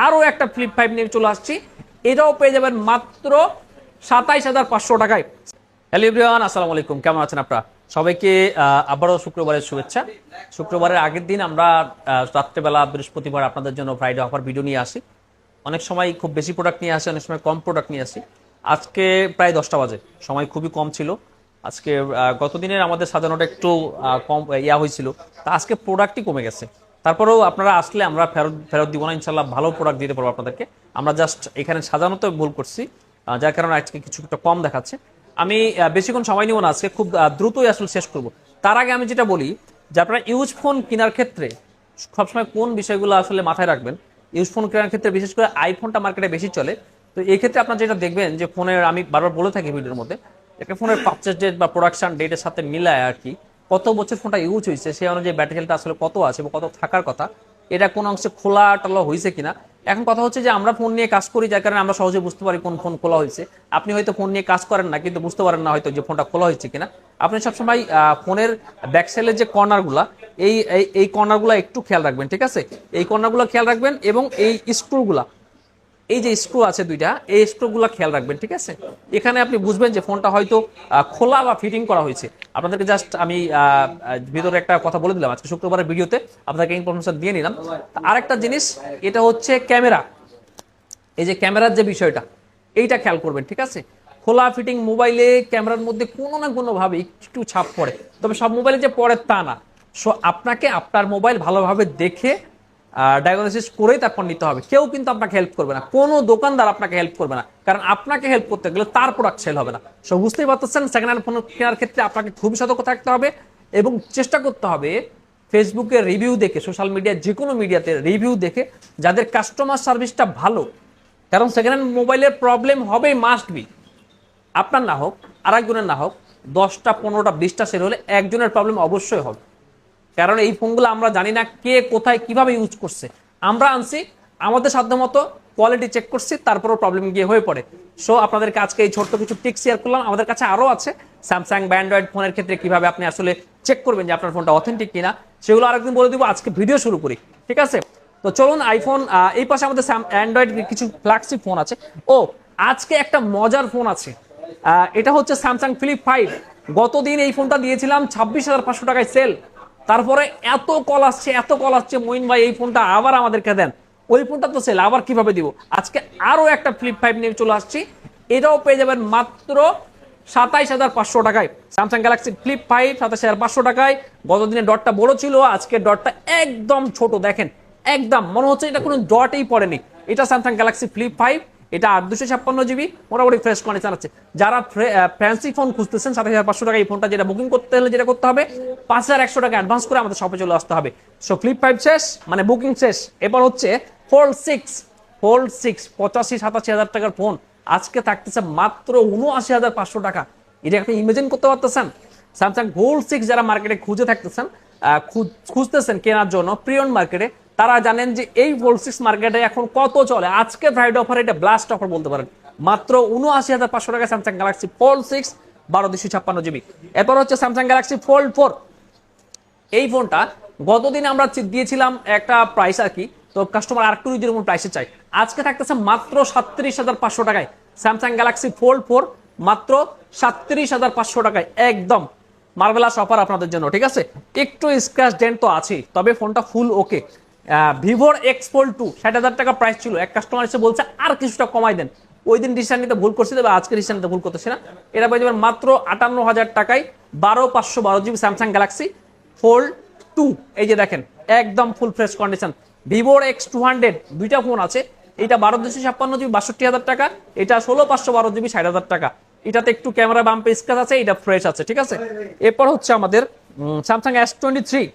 আরো একটা ফ্লিপ 5 নিয়ে চলে আসছি। এটাও পেয়ে যাবেন মাত্র ২৭,৫০০ টাকায়। হ্যালো এভরিওয়ান, আসসালামু আলাইকুম। কেমন আছেন আপনারা? সবাইকে আবারও শুক্রবারের শুভেচ্ছা। শুক্রবারের আগের দিন আমরা রাত্রেবেলা বৃহস্পতিবার আপনাদের জন্য ফ্রাইডে অফার ভিডিও নিয়ে আসি। অনেক সময় খুব বেশি প্রোডাক্ট নিয়ে আসি, অনেক সময় কম প্রোডাক্ট নিয়ে আসি। আজকে প্রায় 10টা বাজে, সময় খুবই কম ছিল। আজকে গতদিনের আমাদের সাজানোটা একটু কম হয়েছিল, তা আজকে প্রোডাক্টই কমে গেছে। তারপরেও আপনারা আসলে আমরা ফেরত দিব না, ইনশাল্লাহ ভালো প্রোডাক্ট দিতে পারবো আপনাদেরকে। আমরা জাস্ট এখানে সাজানোতে ভুল করছি, যার কারণে আজকে কিছুটা কম দেখাচ্ছে। আমি বেশিক্ষণ সময় নিব না, আজকে খুব দ্রুতই আসলে শেষ করব। তার আগে আমি যেটা বলি যে আপনারা ইউজ ফোন কেনার ক্ষেত্রে সবসময় কোন বিষয়গুলো আসলে মাথায় রাখবেন। ইউজ ফোন কেনার ক্ষেত্রে বিশেষ করে আইফোনটা মার্কেটে বেশি চলে। তো এই ক্ষেত্রে আপনারা যেটা দেখবেন যে ফোনের, আমি বারবার বলে থাকি ভিডিওর মধ্যে, একটা ফোনের পারচেজ ডেট বা প্রোডাকশন ডেটের সাথে মিলায় আর কি কত বছর ফোনটা ইউজ হয়েছে, সেই অনুযায়ী ব্যাটারি হেলথ আসলে কত আছে বা কত থাকার কথা, এটা কোন অংশে খোলা টলা হয়েছে কিনা। এখন কথা হচ্ছে যে আমরা ফোন নিয়ে কাজ করি, যার কারণে আমরা সহজে বুঝতে পারি কোন ফোন খোলা হয়েছে। আপনি হয়তো ফোন নিয়ে কাজ করেন না, কিন্তু বুঝতে পারেন না হয়তো যে ফোনটা খোলা হয়েছে কিনা। আপনি সবসময় ফোনের ব্যাক সাইডের যে কর্নারগুলা, এই এই কর্নারগুলো একটু খেয়াল রাখবেন, ঠিক আছে? এই কর্নারগুলো খেয়াল রাখবেন এবং এই স্ক্রুগুলা, এই যে স্ক্রু আছে দুইটা, এই স্ক্রুগুলো খেয়াল রাখবেন, ঠিক আছে? এখানে আপনি বুঝবেন যে ফোনটা হয়তো খোলা বা ফিটিং করা হয়েছে। আপনাদেরকে জাস্ট আমি ভিতরে একটা কথা বলে দিলাম, আজকে শুক্রবারের ভিডিওতে আপনাকে ইনফরমেশন দিয়ে নিলাম। আরেকটা জিনিস, এটা হচ্ছে ক্যামেরা। এই যে ক্যামেরার যে বিষয়টা, এইটা খেয়াল করবেন, ঠিক আছে? খোলা ফিটিং মোবাইলে ক্যামেরার মধ্যে কোনো না কোনো ভাবে একটু ছাপ পড়ে, তবে সব মোবাইলে যে পড়ে তা না। সো আপনাকে আপনার মোবাইল ভালোভাবে দেখে ডায়াগনোসিস করেই তারপর নিতে হবে। কেউ কিন্তু আপনাকে হেল্প করবে না, কোনো দোকানদার আপনাকে হেল্প করবে না, কারণ আপনাকে হেল্প করতে গেলে তার প্রোডাক্ট সেল হবে না। সো বুঝতেই পারতেছেন, সেকেন্ড হ্যান্ড ফোন কেনার ক্ষেত্রে আপনাকে খুবই সতর্ক থাকতে হবে এবং চেষ্টা করতে হবে ফেসবুকে রিভিউ দেখে, সোশ্যাল মিডিয়া যে কোনো মিডিয়াতে রিভিউ দেখে, যাদের কাস্টমার সার্ভিসটা ভালো। কারণ সেকেন্ড হ্যান্ড মোবাইলের প্রবলেম হবেই, মাস্ট বি। আপনার না হোক, আর একজনের না হোক, 10টা 15টা 20টা সেল হলে একজনের প্রবলেম অবশ্যই হবে। কারণ এই ফোনগুলো আমরা জানি না কে কোথায় কিভাবে ইউজ করছে। আমরা আনছি, আমাদের সাধ্য মতো কোয়ালিটি চেক করছি, তারপরও প্রবলেম গিয়ে হয়ে পড়ে। সো আপনাদেরকে আজকে এই ছোট্ট কিছু টিপ শেয়ার করলাম। আমাদের কাছে আরও আছে স্যামসাং বা অ্যান্ড্রয়েড ফোনের ক্ষেত্রে কিভাবে আপনি আসলে চেক করবেন যে আপনার ফোনটা অথেন্টিক কিনা, সেগুলো আরেকদিন বলে দিব। আজকে ভিডিও শুরু করি, ঠিক আছে? তো চলুন আইফোন, এই পাশে আমাদের অ্যান্ড্রয়েড কিছু ফ্ল্যাগশিপ ফোন আছে। ও, আজকে একটা মজার ফোন আছে, এটা হচ্ছে স্যামসাং ফ্লিপ 5। গতদিন এই ফোনটা দিয়েছিলাম 26,500 টাকায় সেল। তারপরে এত কল আসছে, এত কল আসছে, মঈন ভাই এই ফোনটা আবার আমাদেরকে দেন। ওই ফোনটা তো সেল, আবার কিভাবে দিব? আজকে আরো একটা ফ্লিপ 5 নিয়ে চলে আসছি। এটাও পেয়ে যাবেন মাত্র 27,500 টাকায়। স্যামসাং গ্যালাক্সি ফ্লিপ 5 27,500 টাকায়। গতদিনের ডটটা বড় ছিল, আজকে ডটটা একদম ছোট। দেখেন, একদম মনে হচ্ছে এটা কোনো ডটেই পড়েনি। এটা স্যামসাং গ্যালাক্সি ফ্লিপ 5, এটা 8 256 GB, মোটামুটি ফ্রেশ কন্ডিশন আছে। যারা ফ্যান্সি ফোন খুঁজতেছেন 27,500 টাকা এই ফোনটা, যেটা বুকিং করতে হলে যেটা করতে হবে 5,100 টাকা অ্যাডভান্স করে আমাদের শপে চলে আসতে হবে। সো ফ্লিপ 5 শেষ, মানে বুকিং শেষ। এবার হচ্ছে ফোল্ড 6 85-87 হাজার টাকার ফোন আজকে থাকতেছে মাত্র 79,500 টাকা। এটা আপনি ইমাজিন করতে পারতেছেন? স্যামসাং ফোল্ড 6 যারা মার্কেটে খুঁজে থাকতেছেন, খুঁজতেছেন কেনার জন্য প্রিয়ন মার্কেটে, তারা জানেন যে এই ফোল্ড 6 মার্কেটে এখন কত চলে। আজকে ফ্রাইডে অফার, এটা ব্লাস্ট অফার বলতে পারেন। মাত্র 79,500 টাকা স্যামসাং গ্যালাক্সি ফোল্ড 6 12 256 GB। এরপর হচ্ছে স্যামসাং গ্যালাক্সি ফোল্ড 4। এই ফোনটা গতদিন আমরা দিয়েছিলাম একটা প্রাইস আর কি, তো কাস্টমার আর একটু যেরকম প্রাইসে চাই। আজকে থাকতেছে মাত্র 37,500 টাকায় স্যামসাং গ্যালাক্সি ফোল্ড 4, মাত্র 37,500 টাকায়। একদম মার্ভেলাস অফার আপনাদের জন্য, ঠিক আছে? একটু স্ক্র্যাচ ডেন্ট তো আছে, তবে ফোনটা ফুল ওকে। ভিভোর এক্স ফোল্ড 2 60,000 টাকা প্রাইস ছিল। এক কাস্টমার এসে বলছে আর কিছুটা কমাই দেন। ওই দিন ডিসিশন নিতে ভুল করছি, তবে আজকে ডিসিশন নিতে ভুল করতেছি না। এটা পেয়ে যাবেন মাত্র 58,000 টাকায় 12/512 GB স্যামসাং গ্যালাক্সি ফোল্ড 2। এই যে দেখেন, একদম ফুল ফ্রেশ কন্ডিশন। ভিভোর X200 দুইটা ফোন আছে, এটা 12 256 GB 62,000 টাকা, এটা 16/512 GB 60,000 টাকা। এটাতে একটু ক্যামেরা বাম্পে স্ক্র্যাচ আছে, এটা ফ্রেশ আছে, ঠিক আছে? এরপর হচ্ছে আমাদের Samsung S23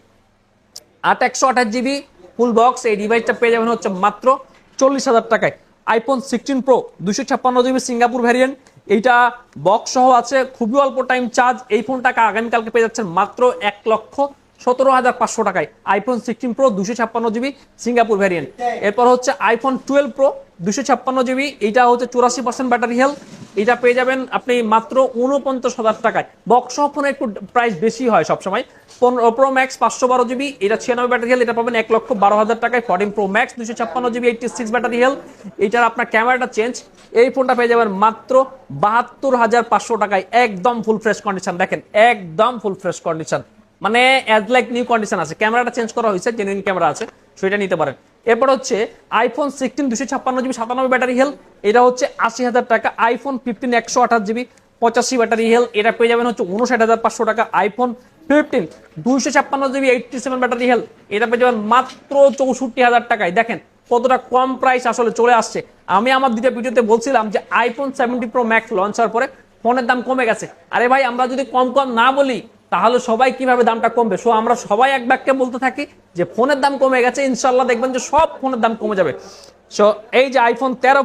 8/128 GB full box. এই ডিভাইসটা পেয়ে যাবেন হচ্ছে মাত্র 40,000 টাকায়। IPhone 16 pro 256 GB Singapore variant, এইটা বক্স সহ আছে, খুবই অল্প টাইম চার্জ। এই ফোনটাকে আগামীকালকে পেয়ে যাচ্ছেন মাত্র 1,17,500 টাকায়। IPhone 16 pro 256 GB Singapore variant. এরপর হচ্ছে আইফোন 12 প্রো 256 GB, এইটা হচ্ছে 84% ব্যাটারি হেলথ, এটা পেয়ে যাবেন আপনি মাত্র 49,000 টাকায়। বক্স ফোনে একটু প্রাইস বেশি হয় সবসময়। 15 প্রো ম্যাক্স 512 জিবি, এটা 96 ব্যাটারি হেলথ, এটা পাবেন 1,12,000 টাকায়। 14 pro max 256 GB 86 battery health, এটার আপনার ক্যামেরাটা চেঞ্জ। এই ফোনটা পেয়ে যাবেন মাত্র 72,500 টাকায়, একদম ফুল ফ্রেশ কন্ডিশন। দেখেন একদম ফুল ফ্রেশ কন্ডিশন, মানে অ্যাজ লাইক নিউ কন্ডিশন আছে। ক্যামেরাটা চেঞ্জ করা হয়েছে, জেনুইন ক্যামেরা আছে, সেটা নিতে পারেন। এরপর হচ্ছে আইফোন 16 256 জিবি 97 ব্যাটারি হেলথ, এটা হচ্ছে 80,000 টাকা। আইফোন 15 128 জিবি 85 ব্যাটারি হেলথ, এটা পেয়ে যাবেন হচ্ছে 59,500 টাকা। আইফোন 15 256 জিবি 87 ব্যাটারি হেলথ, এটা পেয়ে যাবেন মাত্র 64,000 টাকায়। দেখেন কতটা কম প্রাইস আসলে চলে আসছে। আমি আমার দুটো ভিডিওতে বলছিলাম যে আইফোন 70 প্রো ম্যাক্স লঞ্চ হওয়ার পরে ফোনের দাম কমে গেছে। আরে ভাই, আমরা যদি কম কম না বলি তাহলে সবাই কিভাবে দামটা কমবে? সো আমরা সবাই এক বাক্যে বলতে থাকি যে ফোনের দাম কমে গেছে, ইনশাল্লাহ দেখবেন যে সব ফোনের দাম কমে যাবে। সো এই যে আইফোন 13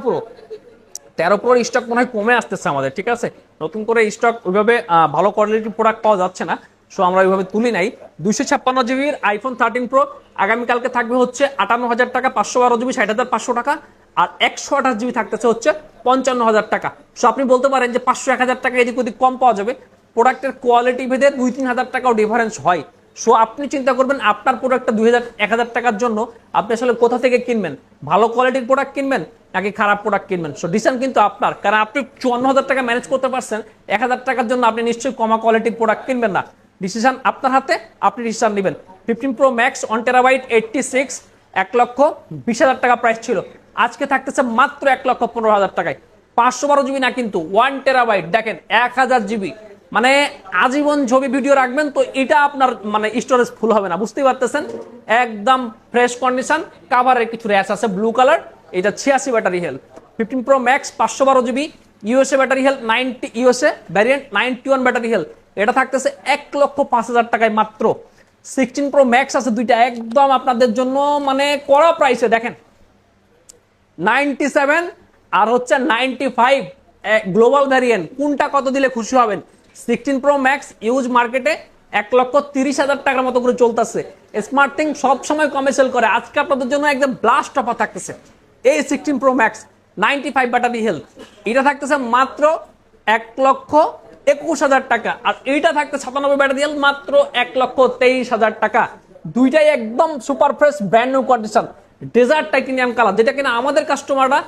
প্রোর স্টক মনে হয় কমে আসতেছে আমাদের, ঠিক আছে? নতুন করে স্টক ওইভাবে ভালো কোয়ালিটির প্রোডাক্ট পাওয়া যাচ্ছে না, সো আমরা ওইভাবে তুলি নাই। 256 জিবির আইফোন 13 প্রো আগামীকালকে থাকবে হচ্ছে 58,000 টাকা, 512 জিবি 60,500 টাকা, আর 128 জিবি থাকতেছে হচ্ছে 55,000 টাকা। সো আপনি বলতে পারেন যে 500-1000 টাকা এদিক ওদিক কম পাওয়া যাবে। প্রোডাক্টের কোয়ালিটি ভেদে 2-3 হাজার টাকাও ডিফারেন্স হয়। সো আপনি চিন্তা করবেন আপনার প্রোডাক্টটা 2,000-1,000 টাকার জন্য আপনি আসলে কোথা থেকে কিনবেন, ভালো কোয়ালিটির প্রোডাক্ট কিনবেন নাকি খারাপ প্রোডাক্ট কিনবেন। সো ডিসিশন কিন্তু আপনার, কারণ আপনি 54,000 টাকা ম্যানেজ করতে পারছেন, 1,000 টাকার জন্য আপনি নিশ্চয়ই কমা কোয়ালিটির প্রোডাক্ট কিনবেন না। ডিসিশন আপনার হাতে, আপনি ডিসিশন নেবেন। 15 প্রো ম্যাক্স 1 টেরাবাইট 86 1,20,000 টাকা প্রাইস ছিল, আজকে থাকতেছে মাত্র 1,15,000 টাকায়। 512 জিবি না কিন্তু 1 টেরাবাইট, দেখেন 1000 জিবি, মানে আজীবন ছবি ভিডিও রাখবেন তো এটা আপনার মানে স্টোরেজ ফুল হবে না, বুঝতেই পারতেছেন। একদম ফ্রেশ কন্ডিশন, কাভারের কিছু র্যাশ আছে ব্লু কালার, এটা 86 battery health. 15 pro max 512 GB USA battery health, 90 USA variant 91 battery health, এটা থাকতেছে 1,05,000 টাকায় মাত্র। 16 প্রো ম্যাক্স আছে দুইটা, একদম আপনাদের জন্য মানে কড়া প্রাইসে। দেখেন 97 আর হচ্ছে 95 গ্লোবাল ভ্যারিয়েন্ট, কোনটা কত দিলে খুশি হবেন? 16 প্রো ম্যাক্স ইউজ মার্কেটে 1,30,000 টাকার মতো করে চলতেছে। স্মার্ট থিং সব সময় কমে সেল করে, আজকে আপনাদের জন্য একদম ব্লাস্ট অফার থাকতেছে। এই 16 প্রো ম্যাক্স 95 ব্যাটারি হেলথ, এটা থাকতেছে মাত্র 1,21,000 টাকা, আর এইটা থাকতে 97 ব্যাটারি হেলথ মাত্র 1,23,000 টাকা। দুইটাই একদম super fresh brand new condition, dessert titanium colour, যেটা কিনা আমাদের কাস্টমাররা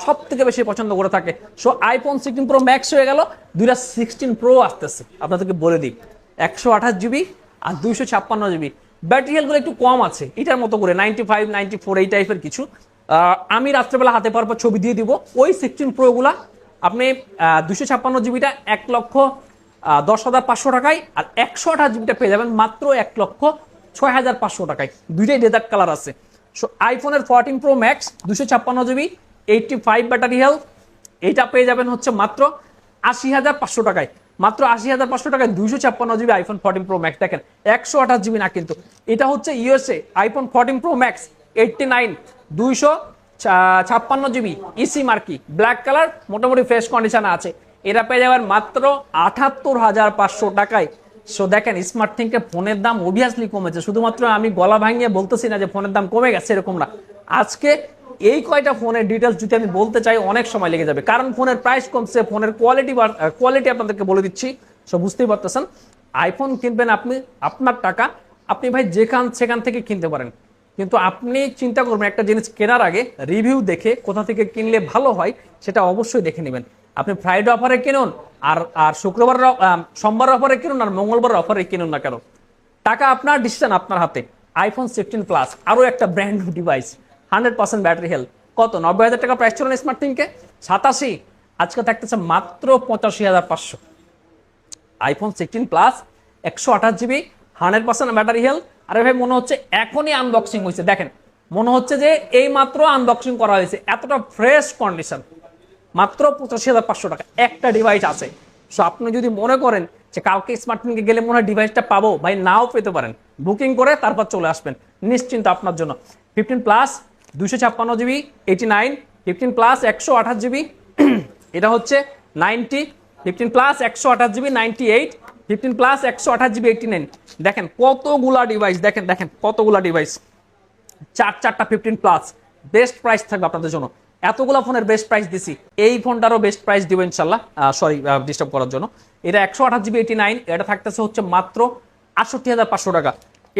সব থেকে বেশি পছন্দ করে থাকে। সো আইফোন 16 প্রো ম্যাক্স হয়ে গেল, দুইটা 16 প্রো আসতেছে, আপনাদেরকে বলে দিই 128 জিবি আর 256 জিবি। ব্যাটারি হেলথগুলো একটু কম আছে, এটার মতো করে 95 94 এই টাইপের কিছু। আমি রাত্রেবেলা হাতে পাওয়ার পর ছবি দিয়ে দিব। ওই 16 প্রো গুলা আপনি 256 জিবিটা 1,10,500 টাকায়, আর 128 জিবিটা পেয়ে যাবেন মাত্র 1,06,500 টাকায়। দুইটাই ডেজার্ট কালার আছে। সো আইফোনের 14 pro max 256 GB 85 battery health, এইটা পেয়ে যাবেন হচ্ছে মাত্র 80,500 টাকায়। মাত্র 80,500 টাকায় 256 জিবি আইফোন 14 প্রো ম্যাক্স। দেখেন 128 জিবি না কিন্তু, এটা হচ্ছে USA iPhone 14 pro max 89 256 GB ইসি মার্কি ব্ল্যাক কালার, মোটামুটি ফ্রেশ কন্ডিশনে আছে, এটা পেয়ে যাবেন মাত্র 78,500 টাকায়। সো দেখেন স্মার্ট থিংকে ফোনের দাম অবভিয়াসলি কমেছে, শুধুমাত্র আমি গলা ভাঙিয়ে বলতেছি না যে ফোনের দাম কমে গেছে, এরকম না। আজকে এই কয়টা ফোনের ডিটেলস যদি আমি বলতে চাই অনেক সময় লেগে যাবে, কারণ ফোনের প্রাইস কমছে, ফোনের কোয়ালিটি আপনাদেরকে বলে দিচ্ছি। সো বুঝতেই পারতেছেন, আইফোন কিনবেন আপনি আপনার টাকা, আপনি ভাই সেখান থেকে কিনতে পারেন, কিন্তু আপনি চিন্তা করবেন একটা জিনিস কেনার আগে রিভিউ দেখে কোথা থেকে কিনলে ভালো হয় সেটা অবশ্যই দেখে নেবেন। আপনি ফ্রাইডে অফারে কিনুন আর শুক্রবার সোমবার অফারে কিনুন আর মঙ্গলবার অফারে কিনুন না কেন, টাকা আপনার, ডিসিশন আপনার হাতে। আইফোন 16 প্লাস আরো একটা brand new device, 100% battery health, কত 90,000 টাকা প্রাইস ছিল না স্মার্ট থিংকে, 87, আজকে থাকতেছে মাত্র 85,500। IPhone 16 plus 128 GB 100% battery health. আরে ভাই মনে হচ্ছে এখনই আনবক্সিং হয়েছে, দেখেন মনে হচ্ছে যে এই মাত্র আনবক্সিং করা হয়েছে, এতটা ফ্রেশ কন্ডিশন। মাত্র 85,500 টাকা একটা ডিভাইস আছে। সো আপনি যদি মনে করেন যে কালকে স্মার্টফোনকে গেলে মনে হয় ডিভাইসটা পাবো, ভাই নাও পেতে পারেন, বুকিং করে তারপর চলে আসবেন, নিশ্চিন্ত আপনার জন্য। 15 প্লাস 256 জিবি 89, 15 প্লাস 128 জিবি এটা হচ্ছে 90, 15 প্লাস 128 জিবি 98, 15 প্লাস 128 জিবি 89। দেখেন কতগুলা ডিভাইস, দেখেন কতগুলা ডিভাইস, চারটা 15 প্লাস, বেস্ট প্রাইস থাকবে আপনাদের জন্য। এতগুলা ফোনের বেস্ট প্রাইস দিছি, এই ফোনটারও বেস্ট প্রাইস দিব ইনশাল্লাহ, সরি ডিস্টার্ব করার জন্য। এটা 128GB 89, এটা থাকতেছে হচ্ছে মাত্র 68,500 টাকা।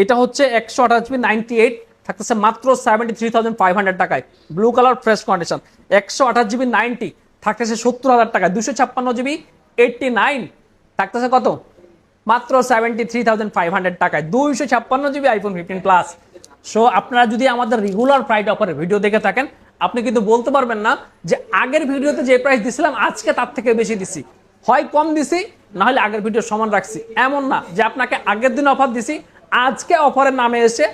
এটা হচ্ছে 128GB 98 থাকতেছে মাত্র 73,500 টাকায়, blue colour fresh condition. 128GB 90 থাকতেছে 70,000 টাকায়। 256GB 89 থাকতেছে কত? মাত্র 73,500 টাকায়, 256GB আইফোন 15 প্লাস। সো আপনারা যদি আমাদের রেগুলার প্রাইস অফারের ভিডিও দেখে থাকেন, আপনি কিন্তু বলতে পারবেন না যে আগের ভিডিওতে যে প্রাইস দিছিলাম আজকে তার থেকে বেশি দিছি, হয় কম দিছি না হলে আগের ভিডিও সমান রাখছি। এমন না যে আপনাকে আগের দিন অফার দিছি আজকে অফারের নামে এসে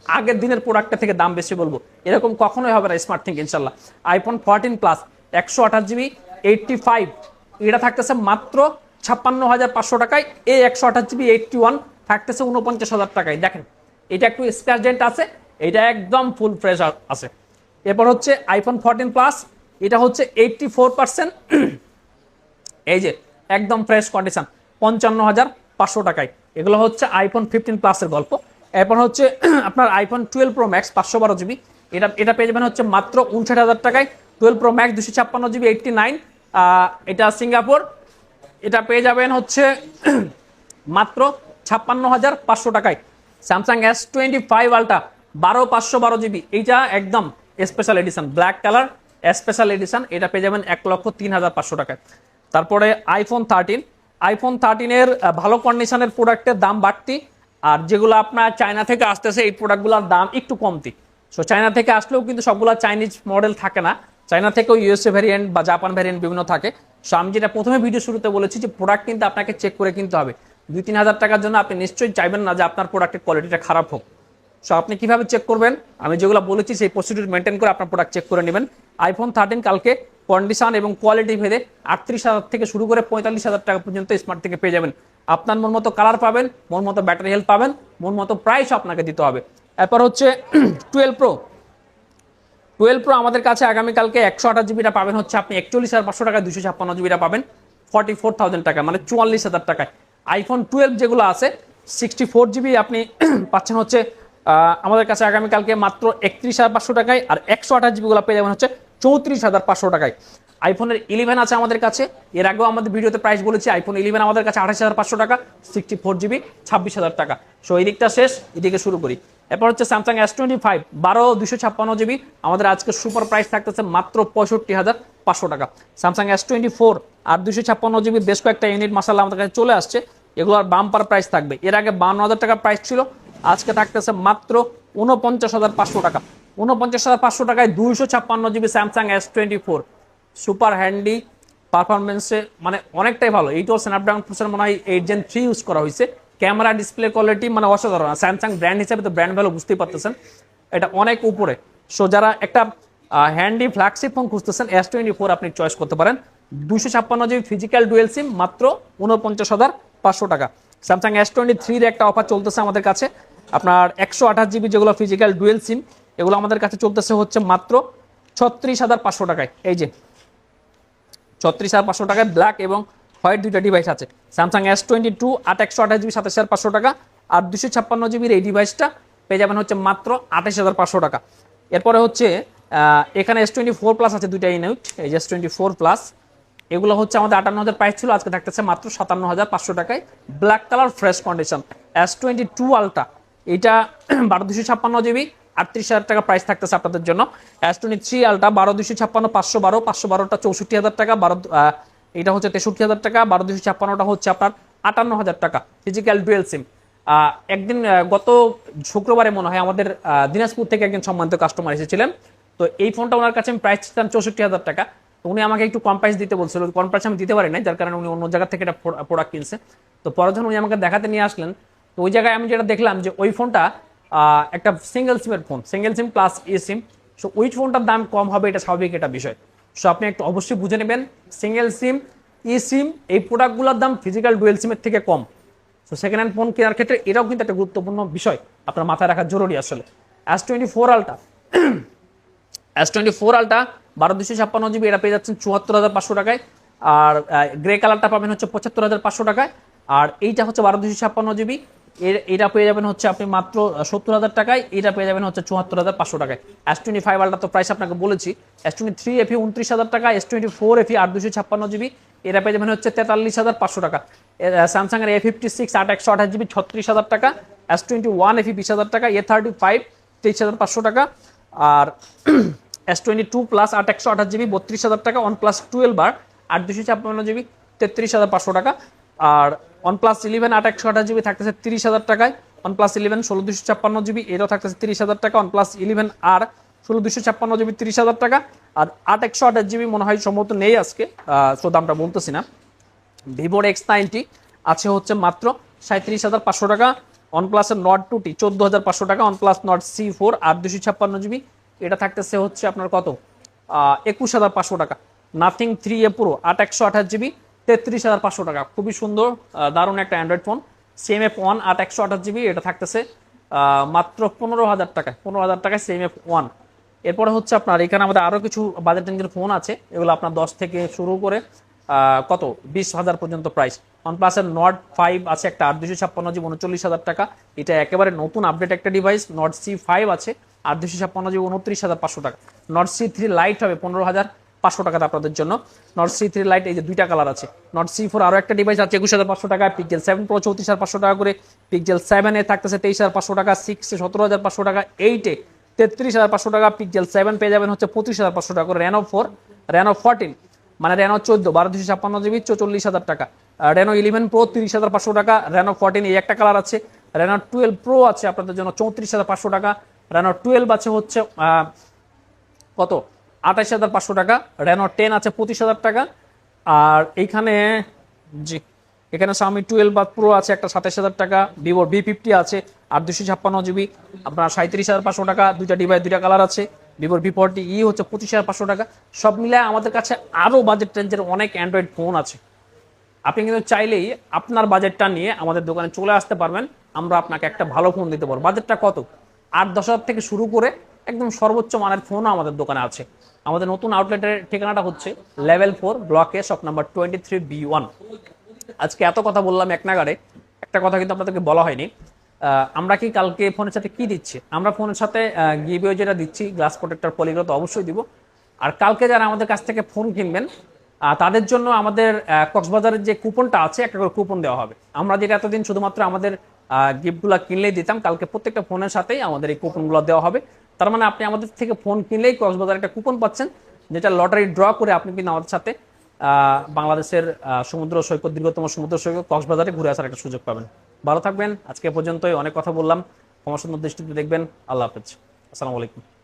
আগের দিনের প্রোডাক্টের থেকে দাম বেশি বলবো, এরকম কখনোই হবে না স্মার্ট থিঙ্ক ইনশাল্লাহ। আইফোন 14 প্লাস 128GB 85 এটা থাকতেছে মাত্র 56,500 টাকায়। এই 128GB 81 থাকতেছে 49,000 টাকায়। দেখেন এটা একটু স্ক্র্যাচ ডেন্ট আছে, এটা একদম ফুল ফ্রেশ আছে। এরপর হচ্ছে আইফোন 14 প্লাস, এটা হচ্ছে 84%, এই যে একদম ফ্রেশ কন্ডিশন, 55,500 টাকায়। এগুলো হচ্ছে আইফোন 15 প্লাসের গল্প। এরপর হচ্ছে আপনার আইফোন 12 প্রো ম্যাক্স 512GB, এটা পেয়ে যাবেন হচ্ছে মাত্র 59,000 টাকায়। 12 প্রো ম্যাক্স 256GB 89, এটা সিঙ্গাপুর, এটা পেয়ে যাবেন হচ্ছে মাত্র 56,500 টাকায়। স্যামসাং S25 আলট্রা 12512GB, এইটা একদম special edition, black colour special edition, এটা পেয়ে যাবেন 1,03,500 টাকায়। তারপরে আইফোন 13 এর ভালো কন্ডিশনের প্রোডাক্টের দাম বাড়তি, আর যেগুলো আপনার চায়না থেকে আসতেছে এই প্রোডাক্টগুলোর দাম একটু কমতি। সো চায়না থেকে আসলেও কিন্তু সবগুলো চাইনিজ মডেল থাকে না, চায়না থেকেও ইউএসএ ভ্যারিয়েন্ট বা জাপান ভ্যারিয়েন্ট বিভিন্ন থাকে। সো আমি যেটা প্রথমে ভিডিও শুরুতে বলেছি যে প্রোডাক্ট কিন্তু আপনাকে চেক করে কিনতে হবে। 2-3 হাজার টাকার জন্য আপনি নিশ্চয়ই চাইবেন না যে আপনার প্রোডাক্টের কোয়ালিটিটা খারাপ হোক। সো আপনি কিভাবে চেক করবেন, আমি যেগুলো বলেছি সেই প্রসিডিউর মেনটেন করে আপনার প্রোডাক্ট চেক করে নেবেন। আইফোন 13 কালকে কন্ডিশন এবং কোয়ালিটি ভেদে 38,000 থেকে শুরু করে 45,000 টাকা পর্যন্ত স্মার্ট থেকে পেয়ে যাবেন। আপনার মন মতো কালার পাবেন, মন মতো ব্যাটারি হেলথ পাবেন, মন মতো প্রাইস আপনাকে দিতে হবে। এরপর হচ্ছে 12 প্রো আমাদের কাছে আগামীকালকে 128GBটা পাবেন হচ্ছে আপনি 41,500 টাকায়, 256GBটা পাবেন 44,000 টাকা, মানে 44,000 টাকায়। আইফোন 12 যেগুলো আছে 64GB আপনি পাচ্ছেন হচ্ছে আমাদের কাছে আগামীকালকে মাত্র 31,500 টাকায়, আর 128GB গুলো পেয়ে যাবেন হচ্ছে 34,500 টাকায়। আইফোনের 11 আছে আমাদের কাছে, এর আগেও আমাদের ভিডিওতে প্রাইস বলেছি। আইফোন 11 আমাদের কাছে 28,500 টাকা, 64GB 26,000 টাকা। সো এই দিকটা শেষ, এদিকে শুরু করি। এরপর হচ্ছে স্যামসাং S25 12 256GB, আমাদের আজকে সুপার প্রাইস থাকতেছে মাত্র 65,500 টাকা। স্যামসাং S24 আর 256GB বেশ কয়েকটা ইউনিট মাসাল্লাহ আমাদের কাছে চলে আসছে, এগুলোর বাম্পার প্রাইস থাকবে। এর আগে 52,000 টাকা প্রাইস ছিল, আজকে থাকতেছে মাত্র 49,500 টাকা। 49,500 টাকায় 256GB Samsung S24 super handy পারফরমেন্সে, মানে অনেকটাই ভালো। এইটাও স্ন্যাপড্রাগন প্রসেসর মনে হয় 8 Gen 3 ইউজ করা হয়েছে। ক্যামেরা ডিসপ্লে কোয়ালিটি মানে অসাধারণ। স্যামসাং ব্র্যান্ড হিসেবে তো ব্র্যান্ড ভ্যালু বুঝতেই পারতেছেন, এটা অনেক উপরে। সো যারা একটা হ্যান্ডি ফ্ল্যাগশিপ ফোন খুঁজতেছেন S24 আপনি চয়েস করতে পারেন। 256GB ফিজিক্যাল ডুয়েল সিম মাত্র 49,500 টাকা। স্যামসাং S23 এর একটা অফার চলতেছে আমাদের কাছে, আপনার 128GB যেগুলো ফিজিক্যাল ডুয়েল সিম এগুলো আমাদের কাছে চলতেছে হচ্ছে মাত্র 36,500 টাকায়। এই যে 36,500 টাকায় ব্ল্যাক এবং হোয়াইট দুইটা ডিভাইস আছে। স্যামসাং S22 128GB 27,500 টাকা, আর 256GB এই ডিভাইসটা পেয়ে যাবেন হচ্ছে মাত্র 28,500 টাকা। এরপরে হচ্ছে এখানে S24 প্লাস আছে দুইটা ইউনিট, এই যে S24 প্লাস, এগুলো হচ্ছে আমাদের 58,000 প্রাইস ছিল, আজকে থাকতেছে মাত্র 57,500 টাকায়, black colour fresh condition. S22 ultra এটা 12 256GB 38,000 টাকা প্রাইস থাকতেছে আপনাদের জন্য। S23 আলট্রা 12 256 512, 512টা 64,000 টাকা, এটা হচ্ছে 63,000 টাকা, 12 256টা হচ্ছে আপনার 58,000 টাকা ফিজিক্যাল ডুয়েল সিম। একদিন গত শুক্রবারে মনে হয় আমাদের দিনাজপুর থেকে একজন সম্মানিত কাস্টমার এসেছিলেন, তো এই ফোনটা ওনার কাছে আমি প্রাইস দিতাম 64,000 টাকা, তো উনি আমাকে একটু কম প্রাইস দিতে বলছিল, কম প্রাইস আমি দিতে পারি নাই, যার কারণে উনি অন্য জায়গা থেকে একটা প্রোডাক্ট কিনছে। তো পরে যখন উনি আমাকে দেখাতে নিয়ে আসলেন, তো ওই জায়গায় আমি যেটা দেখলাম যে ওই ফোনটা একটা সিঙ্গেল সিমের ফোন, সিঙ্গেল সিম প্লাস ই সিম। সো ওই ফোনটার দাম কম হবে, এটা স্বাভাবিক একটা বিষয়। সো আপনি একটু অবশ্যই বুঝে নেবেন, সিঙ্গেল সিম ই সিম এই প্রোডাক্টগুলোর দাম ফিজিক্যাল ডুয়েল সিমের থেকে কম। সো সেকেন্ড হ্যান্ড ফোন কেনার ক্ষেত্রে এটাও কিন্তু একটা গুরুত্বপূর্ণ বিষয় আপনার মাথায় রাখা জরুরি আসলে। S24 আলট্রা 12 256GB এটা পেয়ে যাচ্ছেন 74,500 টাকায়, আর গ্রে কালারটা পাবেন হচ্ছে 75,500 টাকায়, আর এইটা হচ্ছে 12 256GB এটা পেয়ে যাবেন হচ্ছে আপনি মাত্র 70,000 টাকায়, এটা পেয়ে যাবেন হচ্ছে 74,500 টাকায়। S25 আলট্রা তো প্রাইস আপনাকে বলেছি। S23 FE 29,000 টাকা, S24 FE 8/256 GB, এটা পেয়ে যাবেন হচ্ছে 43,500 টাকা। স্যামসাং এর A56 8/128 GB 36,000 টাকা, S21 FE 20,000 টাকা, A35 23,500 টাকা, আর S22 প্লাস 8/128 GB 32,000 টাকা, OnePlus 12 বার 8/256 GB 33,500 টাকা, আর OnePlus 11 8/128 GB থাকতেছে 30,000 টাকায়, OnePlus 11 16/256 GB এটাও থাকতেছে 30,000 টাকা, OnePlus 11 আর 16/256 GB 30,000 টাকা, আর 8/128 GB মনে হয় সম্ভবত নেই আজকে, সো দামটা বলতেছি না। ভিভোর X90 আছে হচ্ছে মাত্র 37,500 টাকা, OnePlus এর Nord 2T 14,500 টাকা, OnePlus Nord C4 8/256 GB এটা থাকতেছে হচ্ছে আপনার কত 21,500 টাকা, Nothing 3A Pro 8/128 GB 33,500 টাকা। খুবই সুন্দর দারুণ একটা অ্যান্ড্রয়েড ফোন। CMF1 8/128 GB এটা থাকতেছে মাত্র 15,000 টাকায়, 15,000 টাকায় CMF1। এরপরে হচ্ছে আপনার এখানে আমাদের আরও কিছু বাজেট রেঞ্জের ফোন আছে, এগুলো আপনার 10 থেকে শুরু করে কত 20,000 পর্যন্ত প্রাইস। OnePlus এর Nord 5 আছে একটা 8/256 GB 39,000 টাকা, এটা একেবারে নতুন আপডেট একটা ডিভাইস। Nord C5 আছে 8/256 GB 29,500 টাকা। Nord C3 লাইট হবে 15,500 টাকাতে আপনাদের জন্য। Nord C3 লাইট এই যে দুইটা কালার আছে। Nord C4 আরও একটা ডিভাইস আছে 21,500 টাকা, Pixel 7 Pro 34,500 টাকা করে, Pixel 7 এ থাকতেছে 23,500 টাকা, 6 এ 17,500 টাকা, 8 এ 33,500 টাকা, Pixel 7 পেয়ে যাবেন হচ্ছে 25,500 টাকা করে, Reno 4 Reno 14 মানে Reno 14 12/256 GB 44,000 টাকা, Reno 11 Pro 30,500 টাকা, Reno 14 এই একটা কালার আছে, Reno 12 Pro আছে আপনাদের জন্য 34,500 টাকা, Reno 12 আছে হচ্ছে কত 28,500 টাকা, Reno 10 আছে 25,000 টাকা, আর এইখানে জি এখানে Xiaomi 12 Pro আছে একটা 27,000 টাকা, Vivo V50 আছে 8/256 GB আপনার 37,500 টাকা, দুইটা ডিভাইস দুইটা কালার আছে, Vivo V40e হচ্ছে 25,500 টাকা। সব মিলায় আমাদের কাছে আরও বাজেট রেঞ্জের অনেক অ্যান্ড্রয়েড ফোন আছে। আপনি কিন্তু চাইলেই আপনার বাজেটটা নিয়ে আমাদের দোকানে চলে আসতে পারবেন, আমরা আপনাকে একটা ভালো ফোন দিতে পারবো। বাজেটটা কত 8-10,000 থেকে শুরু করে একদম সর্বোচ্চ মানের ফোনও আমাদের দোকানে আছে। আমাদের নতুন আউটলেটের ঠিকানাটা হচ্ছে লেভেল 4 ব্লক এ শপ নাম্বার 23B1। আজকে এত কথা বললাম এক নাগাড়ে, একটা কথা কিন্তু আপনাদেরকে বলা হয়নি। আমরা কি কালকে ফোনের সাথে কি দিচ্ছি? আমরা ফোনের সাথে গিভওয়ে যেটা দিচ্ছি গ্লাস প্রোটেক্টর পলিগ্লো তো অবশ্যই দিব। আর কালকে যারা আমাদের কাছ থেকে ফোন কিনবেন তাদের জন্য আমাদের কক্সবাজারের যে কুপনটা আছে একটা করে কুপন দেওয়া হবে। আমরা যেটা এতদিন শুধুমাত্র আমাদের গিফটগুলো কিনলেই দিতাম, কালকে প্রত্যেকটা ফোনের সাথেই আমাদের এই কুপনগুলো দেওয়া হবে। তার মানে আপনি আমাদের থেকে ফোন কিনলেই কক্সবাজার একটা কুপন পাচ্ছেন, যেটা লটারি ড্র করে আপনি কিন্তু আমাদের সাথে বাংলাদেশের সমুদ্র সৈকত, দীর্ঘতম সমুদ্র সৈকত কক্সবাজারে ঘুরে আসার একটা সুযোগ পাবেন। ভালো থাকবেন। আজকে পর্যন্তই, অনেক কথা বললাম, ক্ষমা সুন্দর দৃষ্টিতে দেখবেন। আল্লাহ হাফেজ, আসসালামু আলাইকুম।